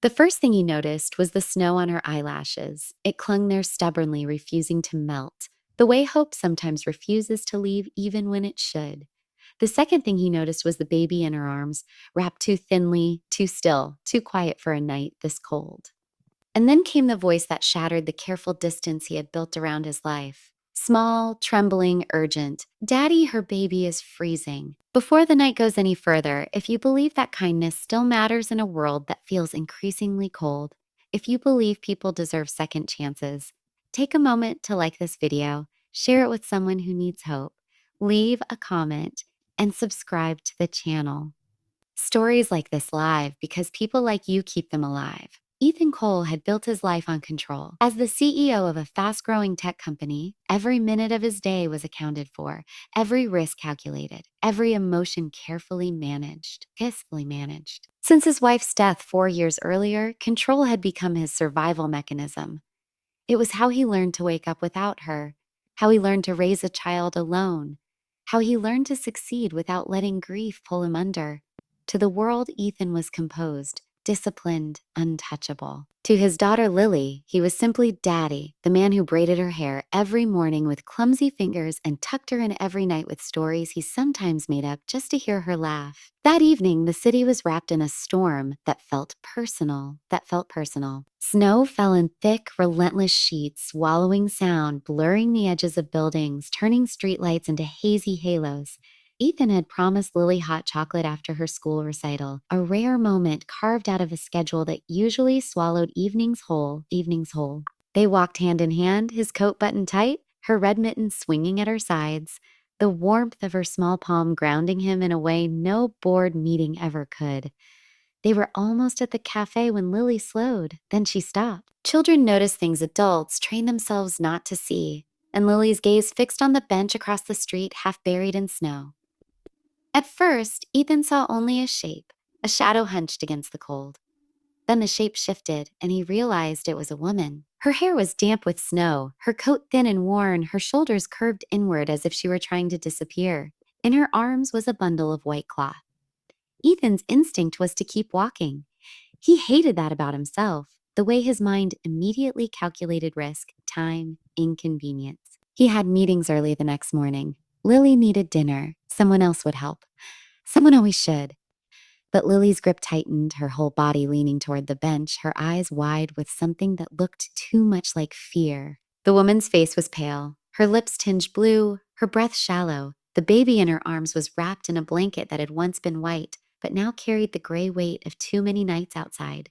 The first thing he noticed was the snow on her eyelashes. It clung there stubbornly, refusing to melt, the way hope sometimes refuses to leave even when it should. The second thing he noticed was the baby in her arms, wrapped too thinly, too still, too quiet for a night this cold. And then came the voice that shattered the careful distance he had built around his life. Small, trembling, urgent. Daddy, her baby is freezing. Before the night goes any further, if you believe that kindness still matters in a world that feels increasingly cold, if you believe people deserve second chances, take a moment to like this video, share it with someone who needs hope, leave a comment, and subscribe to the channel. Stories like this live because people like you keep them alive. Ethan Cole had built his life on control. As the CEO of a fast-growing tech company, every minute of his day was accounted for, every risk calculated, every emotion carefully managed. Since his wife's death 4 years earlier, control had become his survival mechanism. It was how he learned to wake up without her, how he learned to raise a child alone, how he learned to succeed without letting grief pull him under. To the world, Ethan was composed, disciplined, untouchable. To his daughter Lily, he was simply Daddy, the man who braided her hair every morning with clumsy fingers and tucked her in every night with stories he sometimes made up just to hear her laugh. That evening, the city was wrapped in a storm that felt personal. Snow fell in thick, relentless sheets, swallowing sound, blurring the edges of buildings, turning streetlights into hazy halos. Ethan had promised Lily hot chocolate after her school recital, a rare moment carved out of a schedule that usually swallowed evenings whole. They walked hand in hand, his coat buttoned tight, her red mittens swinging at her sides, the warmth of her small palm grounding him in a way no board meeting ever could. They were almost at the cafe when Lily slowed. Then she stopped. Children notice things adults train themselves not to see, and Lily's gaze fixed on the bench across the street, half buried in snow. At first, Ethan saw only a shape, a shadow hunched against the cold. Then the shape shifted, and he realized it was a woman. Her hair was damp with snow, her coat thin and worn, her shoulders curved inward as if she were trying to disappear. In her arms was a bundle of white cloth. Ethan's instinct was to keep walking. He hated that about himself, the way his mind immediately calculated risk, time, inconvenience. He had meetings early the next morning. Lily needed dinner. Someone else would help. Someone always should. But Lily's grip tightened, her whole body leaning toward the bench, her eyes wide with something that looked too much like fear. The woman's face was pale, her lips tinged blue, her breath shallow. The baby in her arms was wrapped in a blanket that had once been white, but now carried the gray weight of too many nights outside.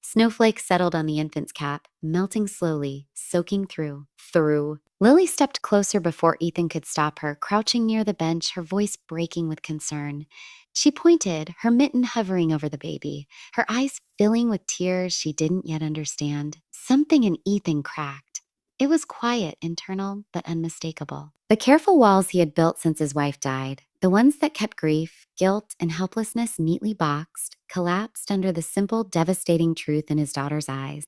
Snowflakes settled on the infant's cap, melting slowly, soaking through. Lily stepped closer before Ethan could stop her, crouching near the bench, her voice breaking with concern. She pointed, her mitten hovering over the baby, her eyes filling with tears she didn't yet understand. Something in Ethan cracked. It was quiet, internal, but unmistakable. The careful walls he had built since his wife died, the ones that kept grief, guilt, and helplessness neatly boxed, collapsed under the simple, devastating truth in his daughter's eyes.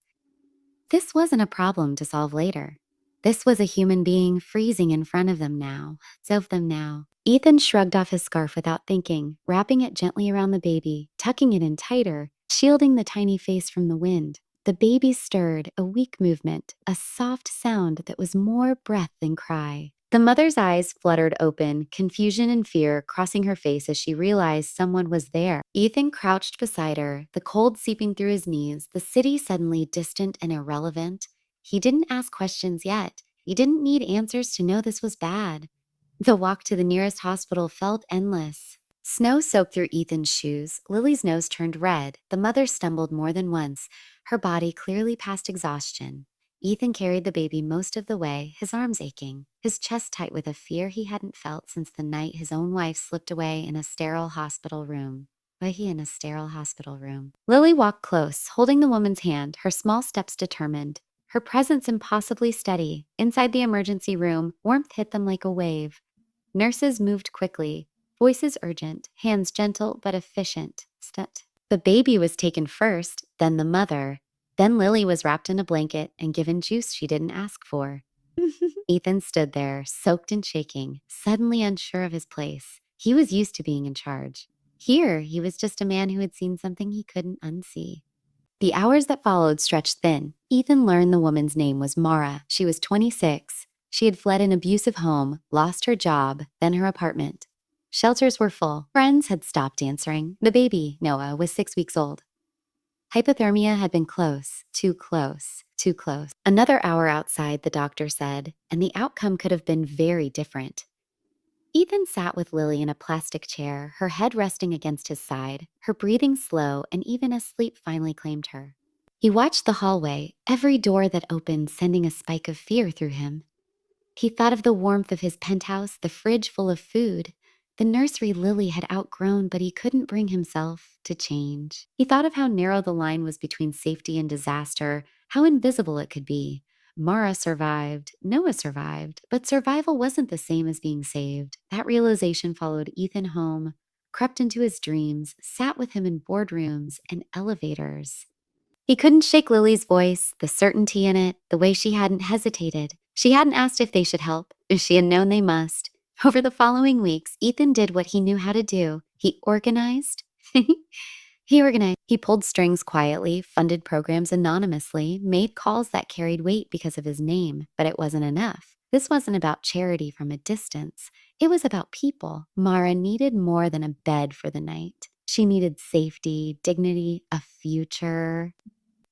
This wasn't a problem to solve later. This was a human being freezing in front of them now. Ethan shrugged off his scarf without thinking, wrapping it gently around the baby, tucking it in tighter, shielding the tiny face from the wind. The baby stirred, a weak movement, a soft sound that was more breath than cry. The mother's eyes fluttered open, confusion and fear crossing her face as she realized someone was there. Ethan crouched beside her, the cold seeping through his knees, the city suddenly distant and irrelevant. He didn't ask questions yet. He didn't need answers to know this was bad. The walk to the nearest hospital felt endless. Snow soaked through Ethan's shoes. Lily's nose turned red. The mother stumbled more than once, her body clearly past exhaustion. Ethan carried the baby most of the way, his arms aching, his chest tight with a fear he hadn't felt since the night his own wife slipped away in a sterile hospital room. Lily walked close, holding the woman's hand, her small steps determined, her presence impossibly steady. Inside the emergency room, warmth hit them like a wave. Nurses moved quickly, voices urgent, hands gentle but efficient. The baby was taken first, then the mother. Then Lily was wrapped in a blanket and given juice she didn't ask for. Ethan stood there, soaked and shaking, suddenly unsure of his place. He was used to being in charge. Here, he was just a man who had seen something he couldn't unsee. The hours that followed stretched thin. Ethan learned the woman's name was Mara. She was 26. She had fled an abusive home, lost her job, then her apartment. Shelters were full. Friends had stopped answering. The baby, Noah, was 6 weeks old. Hypothermia had been close, too close, too close. Another hour outside, the doctor said, and the outcome could have been very different. Ethan sat with Lily in a plastic chair, her head resting against his side, her breathing slow, and even as sleep finally claimed her. He watched the hallway, every door that opened sending a spike of fear through him. He thought of the warmth of his penthouse, the fridge full of food, the nursery Lily had outgrown, but he couldn't bring himself to change. He thought of how narrow the line was between safety and disaster, how invisible it could be. Mara survived, Noah survived, but survival wasn't the same as being saved. That realization followed Ethan home, crept into his dreams, sat with him in boardrooms and elevators. He couldn't shake Lily's voice, the certainty in it, the way she hadn't hesitated. She hadn't asked if they should help. She had known they must. Over the following weeks, Ethan did what he knew how to do. He organized. He pulled strings quietly, funded programs anonymously, made calls that carried weight because of his name, but it wasn't enough. This wasn't about charity from a distance. It was about people. Mara needed more than a bed for the night. She needed safety, dignity, a future.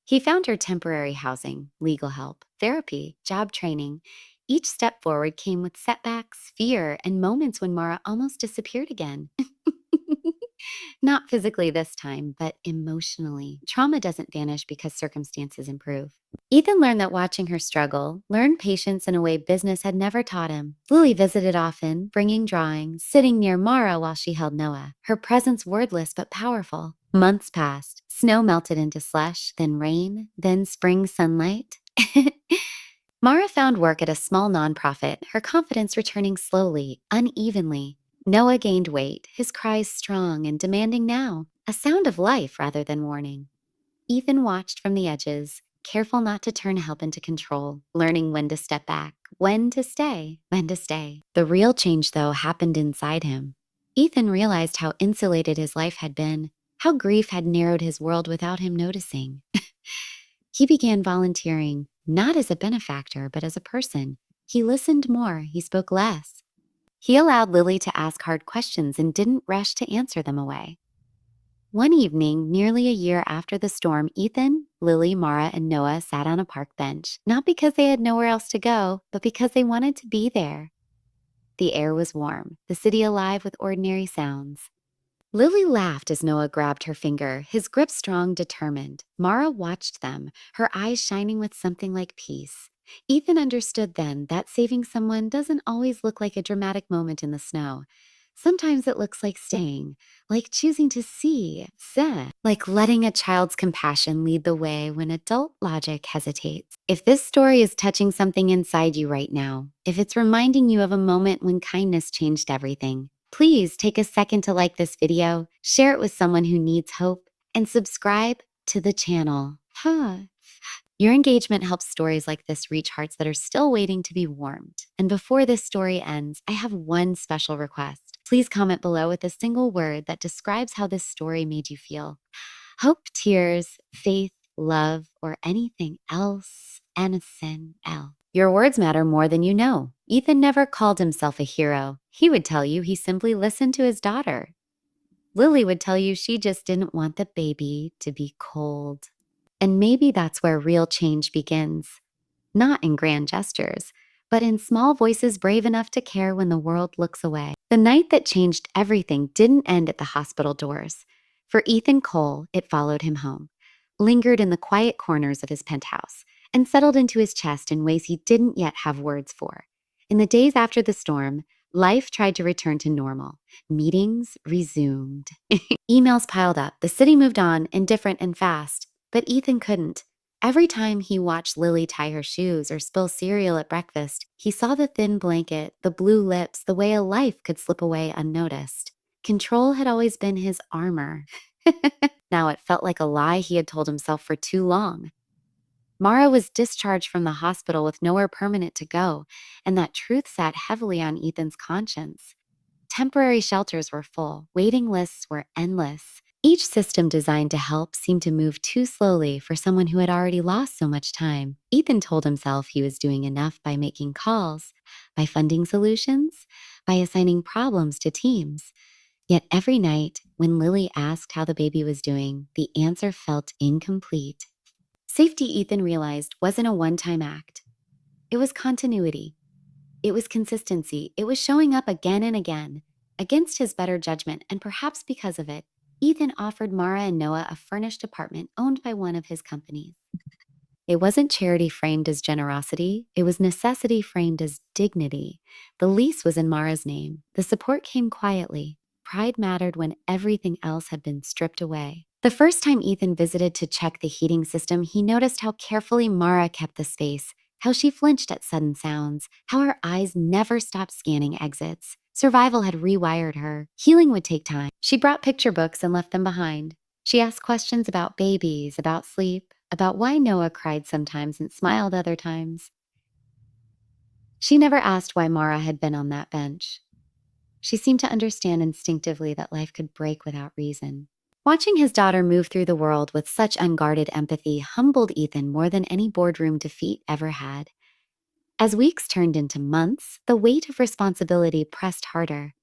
He found her temporary housing, legal help, therapy, job training. Each step forward came with setbacks, fear, and moments when Mara almost disappeared again. Not physically this time, but emotionally. Trauma doesn't vanish because circumstances improve. Ethan learned that watching her struggle, learned patience in a way business had never taught him. Lily visited often, bringing drawings, sitting near Mara while she held Noah, her presence wordless but powerful. Months passed. Snow melted into slush, then rain, then spring sunlight. Mara found work at a small nonprofit, her confidence returning slowly, unevenly. Noah gained weight, his cries strong and demanding now, a sound of life rather than warning. Ethan watched from the edges, careful not to turn help into control, learning when to step back, when to stay, when to stay. The real change, though, happened inside him. Ethan realized how insulated his life had been, how grief had narrowed his world without him noticing. He began volunteering, not as a benefactor, but as a person. He listened more, he spoke less. He allowed Lily to ask hard questions and didn't rush to answer them away. One evening, nearly a year after the storm, Ethan, Lily, Mara, and Noah sat on a park bench, not because they had nowhere else to go, but because they wanted to be there. The air was warm, the city alive with ordinary sounds. Lily laughed as Noah grabbed her finger, his grip strong, determined. Mara watched them, her eyes shining with something like peace. Ethan understood then that saving someone doesn't always look like a dramatic moment in the snow. Sometimes it looks like staying, like choosing to see, like letting a child's compassion lead the way when adult logic hesitates. If this story is touching something inside you right now, if it's reminding you of a moment when kindness changed everything, please take a second to like this video, share it with someone who needs hope, and subscribe to the channel. Your engagement helps stories like this reach hearts that are still waiting to be warmed. And before this story ends, I have one special request. Please comment below with a single word that describes how this story made you feel. Hope, tears, faith, love, or anything else. Anything else. Your words matter more than you know. Ethan never called himself a hero. He would tell you he simply listened to his daughter. Lily would tell you she just didn't want the baby to be cold. And maybe that's where real change begins. Not in grand gestures, but in small voices brave enough to care when the world looks away. The night that changed everything didn't end at the hospital doors. For Ethan Cole, it followed him home, lingered in the quiet corners of his penthouse, and settled into his chest in ways he didn't yet have words for. In the days after the storm, life tried to return to normal. Meetings resumed. Emails piled up. The city moved on, indifferent and fast. But Ethan couldn't. Every time he watched Lily tie her shoes or spill cereal at breakfast, he saw the thin blanket, the blue lips, the way a life could slip away unnoticed. Control had always been his armor. Now it felt like a lie he had told himself for too long. Mara was discharged from the hospital with nowhere permanent to go, and that truth sat heavily on Ethan's conscience. Temporary shelters were full, waiting lists were endless. Each system designed to help seemed to move too slowly for someone who had already lost so much time. Ethan told himself he was doing enough by making calls, by funding solutions, by assigning problems to teams. Yet every night, when Lily asked how the baby was doing, the answer felt incomplete. Safety, Ethan realized, wasn't a one-time act. It was continuity. It was consistency. It was showing up again and again. Against his better judgment, and perhaps because of it, Ethan offered Mara and Noah a furnished apartment owned by one of his companies. It wasn't charity framed as generosity, it was necessity framed as dignity. The lease was in Mara's name. The support came quietly. Pride mattered when everything else had been stripped away. The first time Ethan visited to check the heating system, he noticed how carefully Mara kept the space, how she flinched at sudden sounds, how her eyes never stopped scanning exits. Survival had rewired her. Healing would take time. She brought picture books and left them behind. She asked questions about babies, about sleep, about why Noah cried sometimes and smiled other times. She never asked why Mara had been on that bench. She seemed to understand instinctively that life could break without reason. Watching his daughter move through the world with such unguarded empathy humbled Ethan more than any boardroom defeat ever had. As weeks turned into months, the weight of responsibility pressed harder.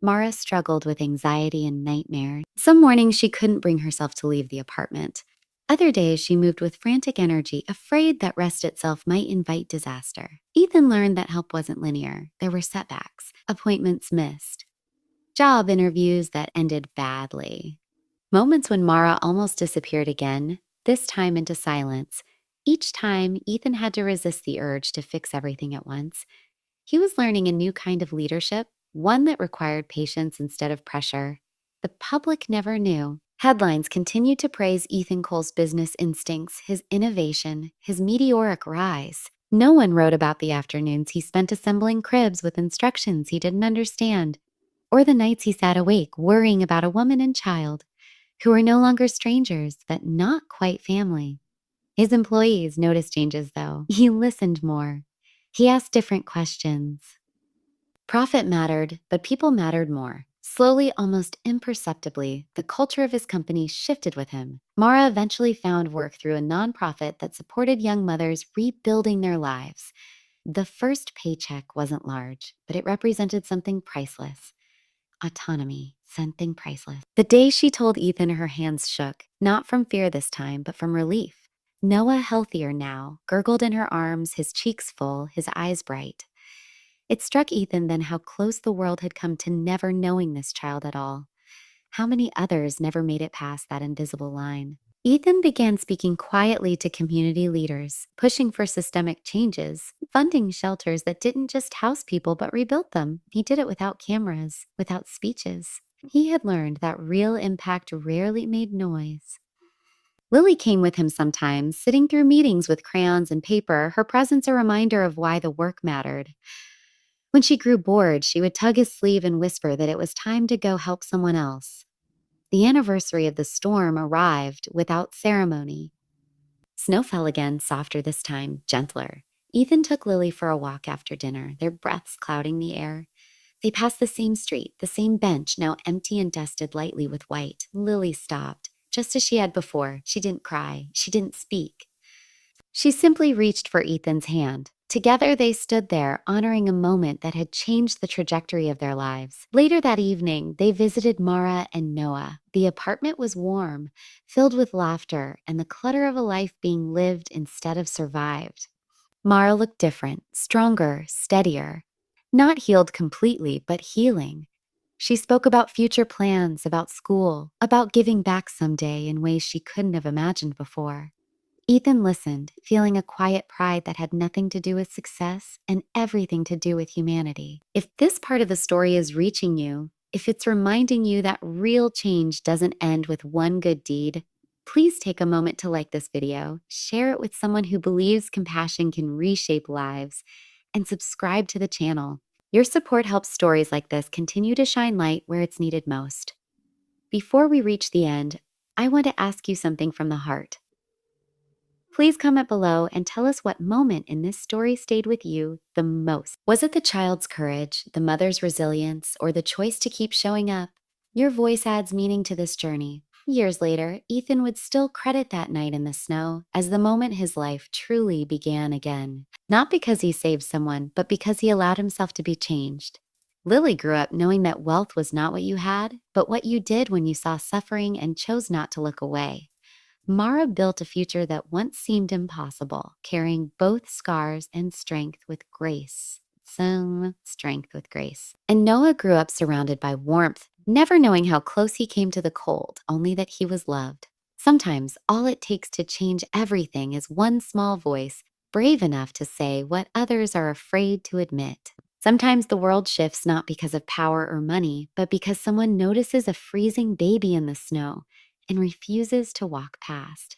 Mara struggled with anxiety and nightmares. Some mornings she couldn't bring herself to leave the apartment. Other days she moved with frantic energy, afraid that rest itself might invite disaster. Ethan learned that help wasn't linear. There were setbacks, appointments missed, job interviews that ended badly. Moments when Mara almost disappeared again, this time into silence. Each time, Ethan had to resist the urge to fix everything at once. He was learning a new kind of leadership, one that required patience instead of pressure. The public never knew. Headlines continued to praise Ethan Cole's business instincts, his innovation, his meteoric rise. No one wrote about the afternoons he spent assembling cribs with instructions he didn't understand, or the nights he sat awake worrying about a woman and child, who were no longer strangers, but not quite family. His employees noticed changes, though. He listened more. He asked different questions. Profit mattered, but people mattered more. Slowly, almost imperceptibly, the culture of his company shifted with him. Mara eventually found work through a nonprofit that supported young mothers rebuilding their lives. The first paycheck wasn't large, but it represented something priceless. Autonomy, something priceless. The day she told Ethan, her hands shook, not from fear this time, but from relief. Noah, healthier now, gurgled in her arms, his cheeks full, his eyes bright. It struck Ethan then how close the world had come to never knowing this child at all. How many others never made it past that invisible line? Ethan began speaking quietly to community leaders, pushing for systemic changes, funding shelters that didn't just house people but rebuilt them. He did it without cameras, without speeches. He had learned that real impact rarely made noise. Lily came with him sometimes, sitting through meetings with crayons and paper, her presence a reminder of why the work mattered. When she grew bored, she would tug his sleeve and whisper that it was time to go help someone else. The anniversary of the storm arrived without ceremony. Snow fell again, softer this time, gentler. Ethan took Lily for a walk after dinner, their breaths clouding the air. They passed the same street, the same bench, now empty and dusted lightly with white. Lily stopped, just as she had before. She didn't cry. She didn't speak. She simply reached for Ethan's hand. Together they stood there, honoring a moment that had changed the trajectory of their lives. Later that evening, they visited Mara and Noah. The apartment was warm, filled with laughter and the clutter of a life being lived instead of survived. Mara looked different, stronger, steadier. Not healed completely, but healing. She spoke about future plans, about school, about giving back someday in ways she couldn't have imagined before. Ethan listened, feeling a quiet pride that had nothing to do with success and everything to do with humanity. If this part of the story is reaching you, if it's reminding you that real change doesn't end with one good deed, please take a moment to like this video, share it with someone who believes compassion can reshape lives, and subscribe to the channel. Your support helps stories like this continue to shine light where it's needed most. Before we reach the end, I want to ask you something from the heart. Please comment below and tell us what moment in this story stayed with you the most. Was it the child's courage, the mother's resilience, or the choice to keep showing up? Your voice adds meaning to this journey. Years later, Ethan would still credit that night in the snow as the moment his life truly began again. Not because he saved someone, but because he allowed himself to be changed. Lily grew up knowing that wealth was not what you had, but what you did when you saw suffering and chose not to look away. Mara built a future that once seemed impossible, carrying both scars and strength with grace. Some strength with grace. And Noah grew up surrounded by warmth, never knowing how close he came to the cold, only that he was loved. Sometimes all it takes to change everything is one small voice, brave enough to say what others are afraid to admit. Sometimes the world shifts not because of power or money, but because someone notices a freezing baby in the snow and refuses to walk past.